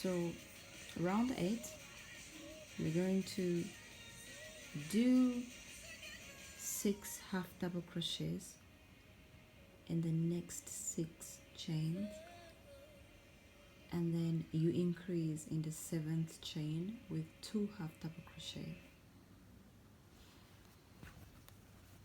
So round 8, we're going to do 6 half double crochets in the next 6 chains, and then you increase in the 7th chain with 2 half double crochet.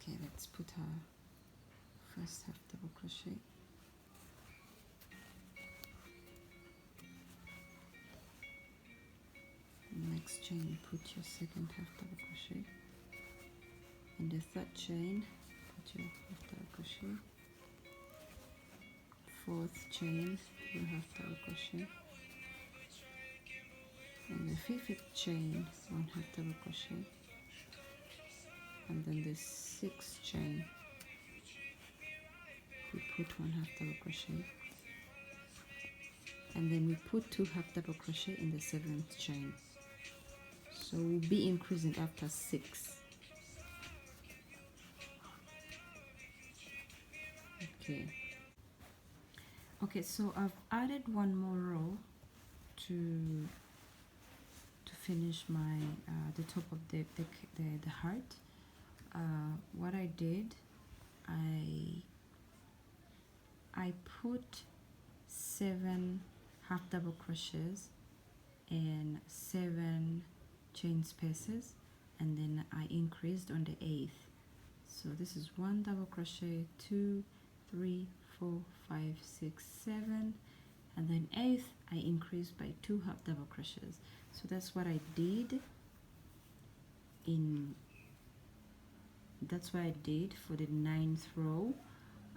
Okay, let's put our first half double crochet. Next chain, put your second half double crochet. In the 3rd chain, put your half double crochet. 4th chain, your half double crochet. In the 5th chain, 1 half double crochet. And then the 6th chain, we put 1 half double crochet. And then we put 2 half double crochet in the 7th chain. So we'll be increasing after 6. Okay, so I've added one more row to finish my the top of the heart. What I did, I put 7 half double crochets and 7 chain spaces, and then I increased on the 8th. So this is 1 double crochet, 2, 3, 4, 5, 6, 7, and then 8th I increased by 2 half double crochets. So that's what I did for the 9th row.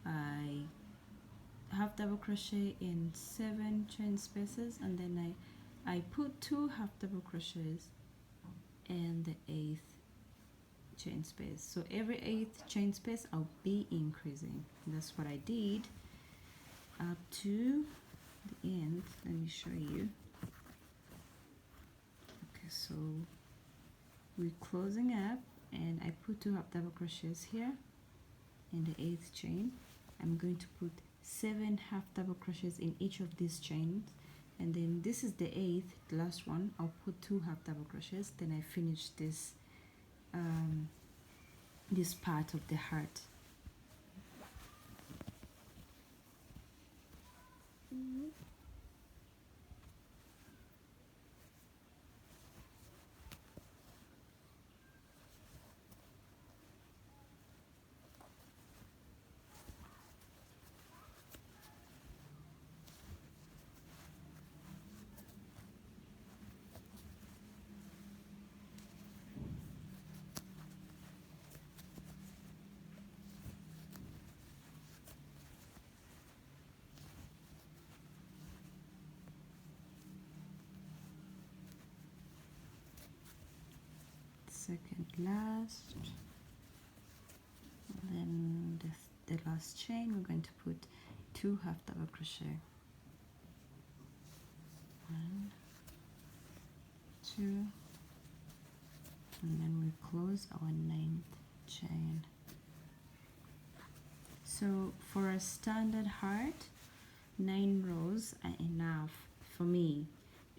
I half double crochet in 7 chain spaces, and then I put 2 half double crochets in the 8th chain space. So every 8th chain space I'll be increasing. And that's what I did up to the end. Let me show you. Okay, so we're closing up, and I put 2 half double crochets here in the 8th chain. I'm going to put 7 half double crochets in each of these chains, and then this is the 8th, the last one. I'll put 2 half double crochets. Then I finish this this part of the heart. Second last, and then the last chain we're going to put 2 half double crochet. 1, 2, and then we close our 9th chain. So for a standard heart, 9 rows are enough for me.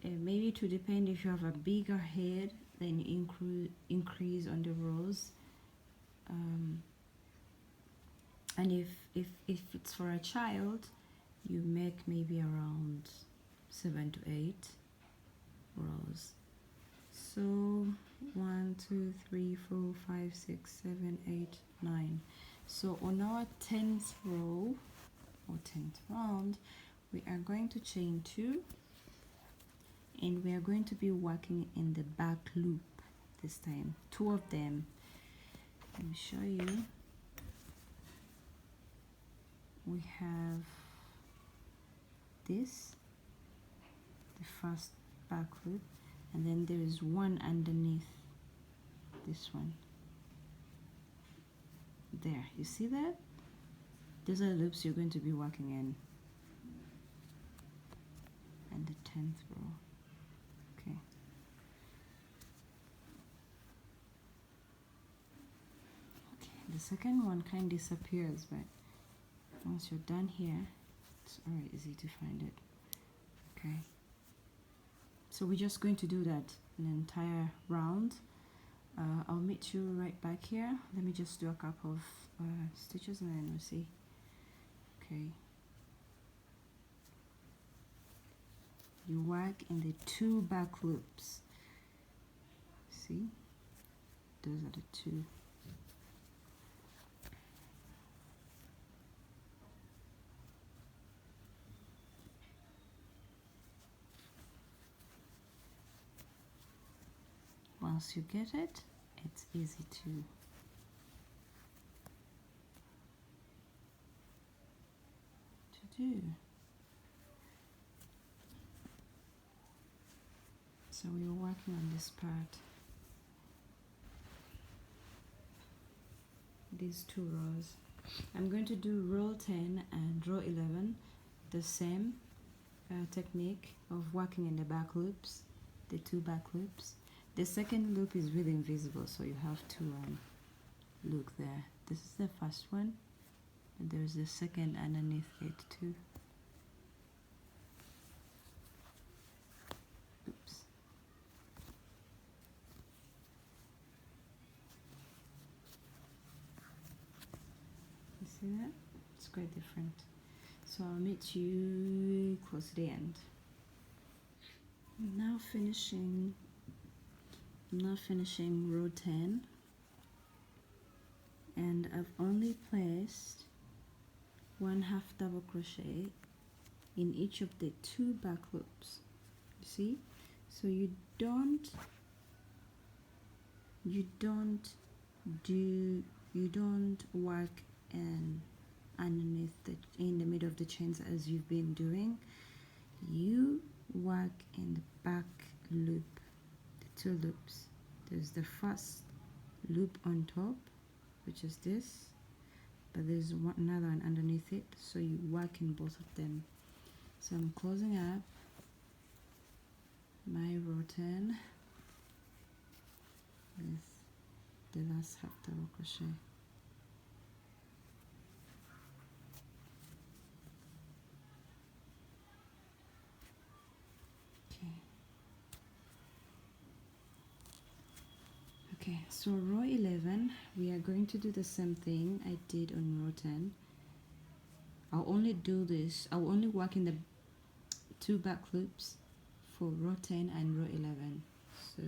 Maybe to depend, if you have a bigger head, then you increase on the rows, and if it's for a child, you make maybe around 7 to 8 rows. So 1, 2, 3, 4, 5, 6, 7, 8, 9. So on our 10th row or 10th round, we are going to chain 2, and we are going to be working in the back loop this time, 2 of them. Let me show you. We have this, the first back loop, and then there is one underneath this one. There, you see that? Those are the loops you're going to be working in. And the 10th row. Okay. Okay, the second one kind of disappears, but once you're done here, it's very easy to find it. Okay. So we're just going to do that an entire round. I'll meet you right back here. Let me just do a couple of stitches and then we'll see. Okay. You work in the 2 back loops. See? Those are the 2. Once you get it, it's easy to do. So we are working on this part. These 2 rows. I'm going to do row 10 and row 11, the same technique of working in the back loops, the 2 back loops. The second loop is really invisible, so you have to look there. This is the first one, and there's the second underneath it too. Oops. You see that? It's quite different. So I'll meet you close to the end. I'm now finishing row 10, and I've only placed 1/2 double crochet in each of the 2 back loops. You see? So you don't work underneath in the middle of the chains as you've been doing. You work in the back loop, the 2 loops. There's the first loop on top, which is this, but there's another one underneath it, so you work in both of them. So I'm closing up my row 10 with the last 1/2 double crochet. Okay, so row 11, we are going to do the same thing I did on row 10. I'll only work in the 2 back loops for row 10 and row 11. So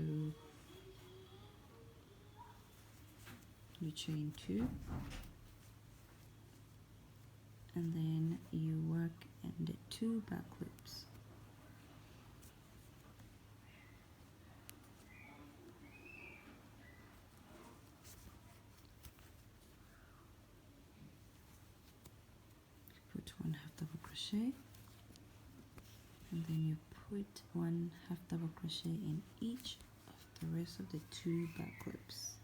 you chain 2, and then you work in the 2 back loops. Put 1/2 double crochet, and then you put 1/2 double crochet in each of the rest of the 2 back loops.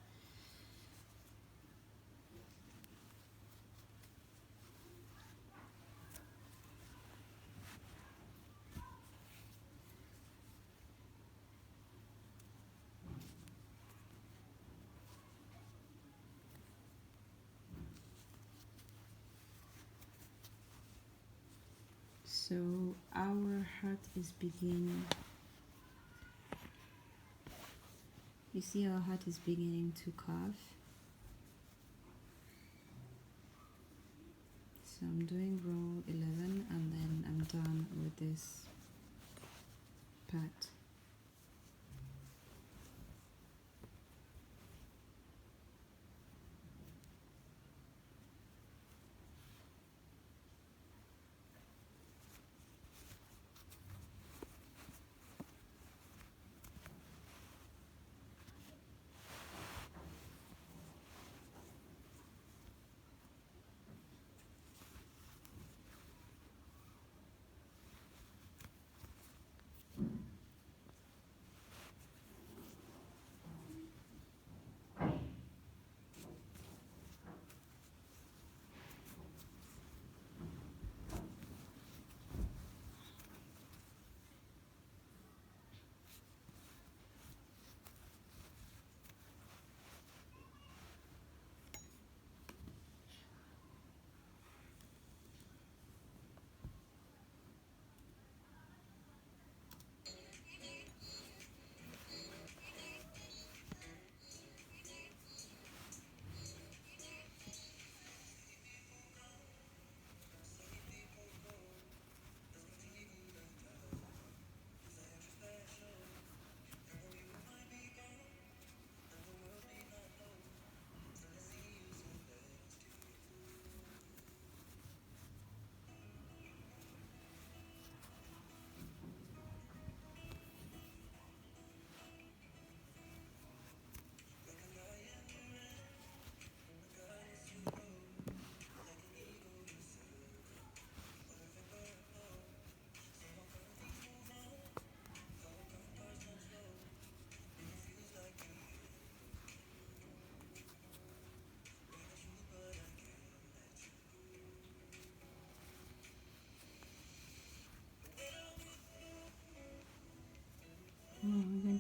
So our heart is beginning. You see our heart is beginning to carve. So I'm doing row 11 and then I'm done with this part.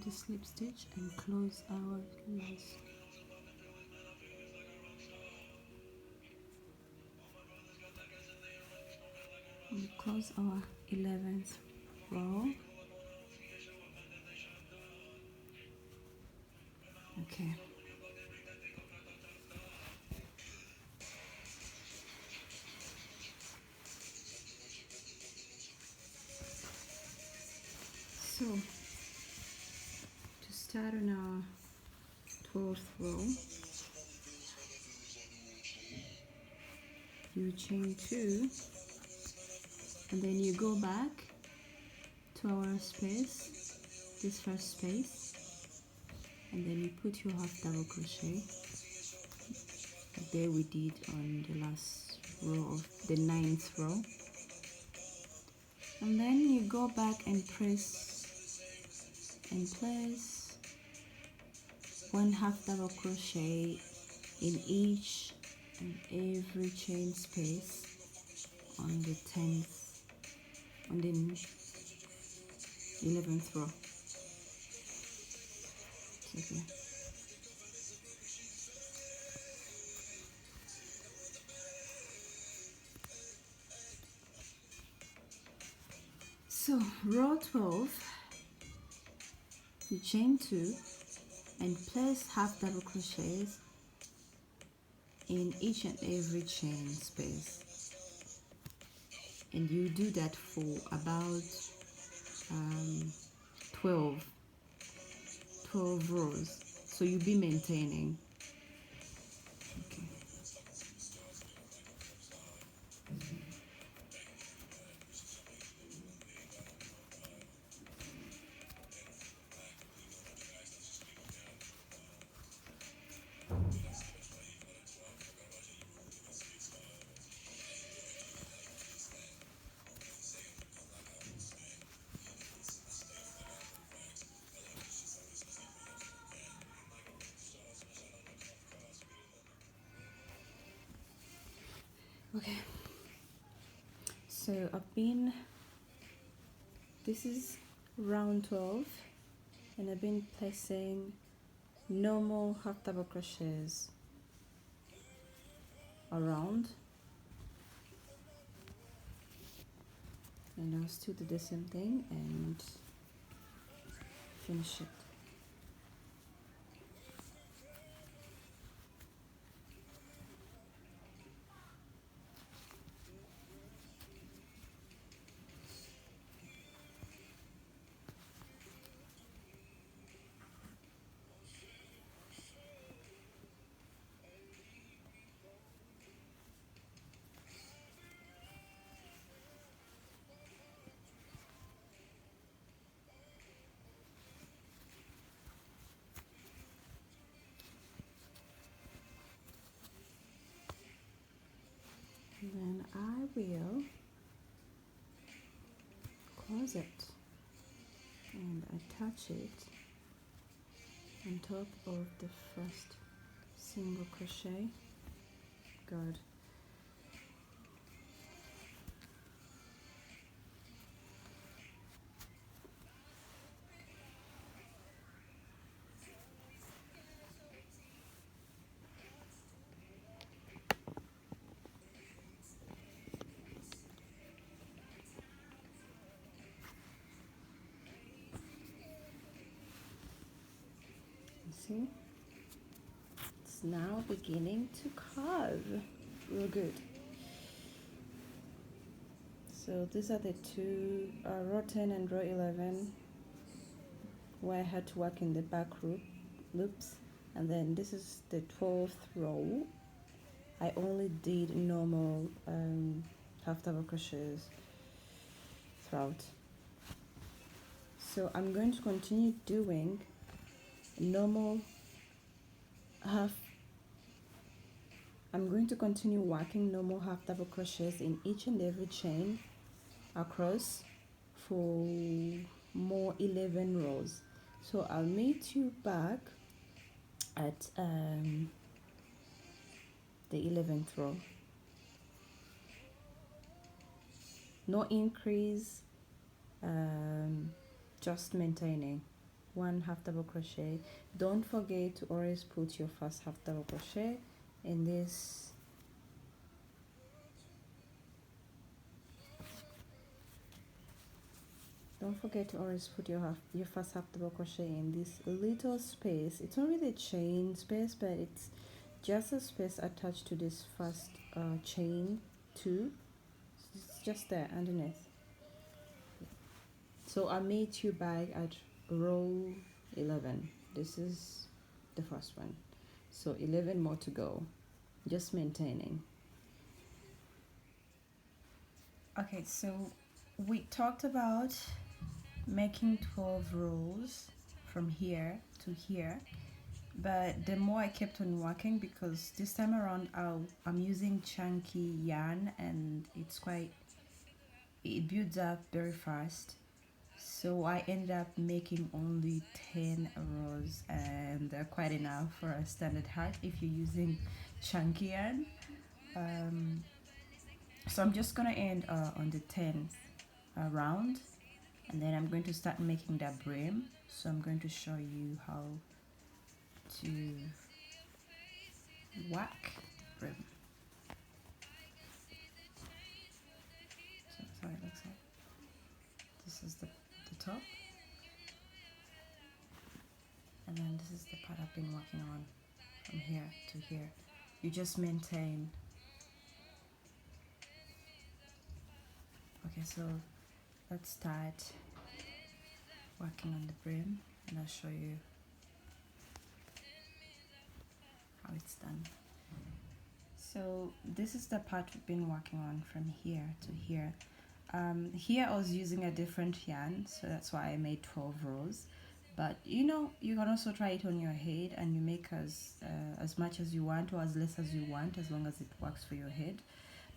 the slip stitch and close our lace. We close our 11th row. Okay. So to start on our 12th row, you chain 2 and then you go back to our space, this first space, and then you put your half double crochet like there we did on the last row of the 9th row, and then you go back and press and place one half double crochet in each and every chain space on the 10th, on the 11th row. Okay. So row 12, you chain 2 and place half double crochets in each and every chain space, and you do that for about 12 rows, so you'll be maintaining. Okay. Okay, so this is round 12, and I've been placing normal half double crochets around, and I'll still do the same thing and finish it. And then I will close it and attach it on top of the first single crochet. Good. See, it's now beginning to carve real good. So these are the two row 10 and row 11 where I had to work in the back loops, and then this is the 12th row. I only did normal half double crochets throughout. So I'm going to continue doing normal I'm going to continue working normal half double crochets in each and every chain across for more 11 rows. So I'll meet you back at the 11th row. No increase, just maintaining. one half double crochet. Don't forget to always put your first half double crochet in this don't forget to always put your first half double crochet in this little space. It's not really a chain space, but it's just a space attached to this first chain 2. It's just there underneath. So I made you back at row 11. This is the first one, so 11 more to go, just maintaining. Okay, so we talked about making 12 rows from here to here, but the more I kept on working, because this time around I'm using chunky yarn and it builds up very fast. So I ended up making only 10 rows, and they're quite enough for a standard hat if you're using chunky yarn. So I'm just gonna end on the 10th round, and then I'm going to start making that brim. So I'm going to show you how to whack brim. So that's how it looks like. This is the top, and then this is the part I've been working on from here to here. You just maintain. Okay, so let's start working on the brim, and I'll show you how it's done. So this is the part we've been working on from here to here. Here I was using a different yarn, so that's why I made 12 rows. But you know, you can also try it on your head, and you make as much as you want or as less as you want, as long as it works for your head.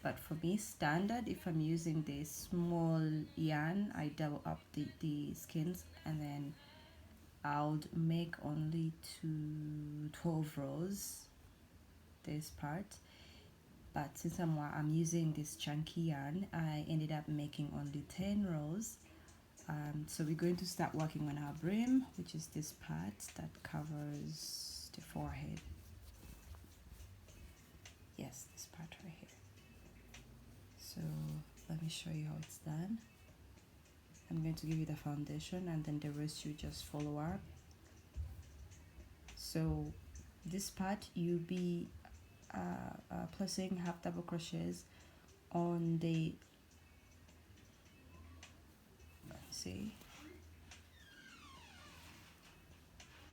But for me, standard, if I'm using this small yarn, I double up the skins, and then I'll make only 12 rows, this part. But since I'm using this chunky yarn, I ended up making only 10 rows. So we're going to start working on our brim, which is this part that covers the forehead. Yes, this part right here. So let me show you how it's done. I'm going to give you the foundation, and then the rest you just follow up. So this part you'll be placing half double crochets on the, let's see,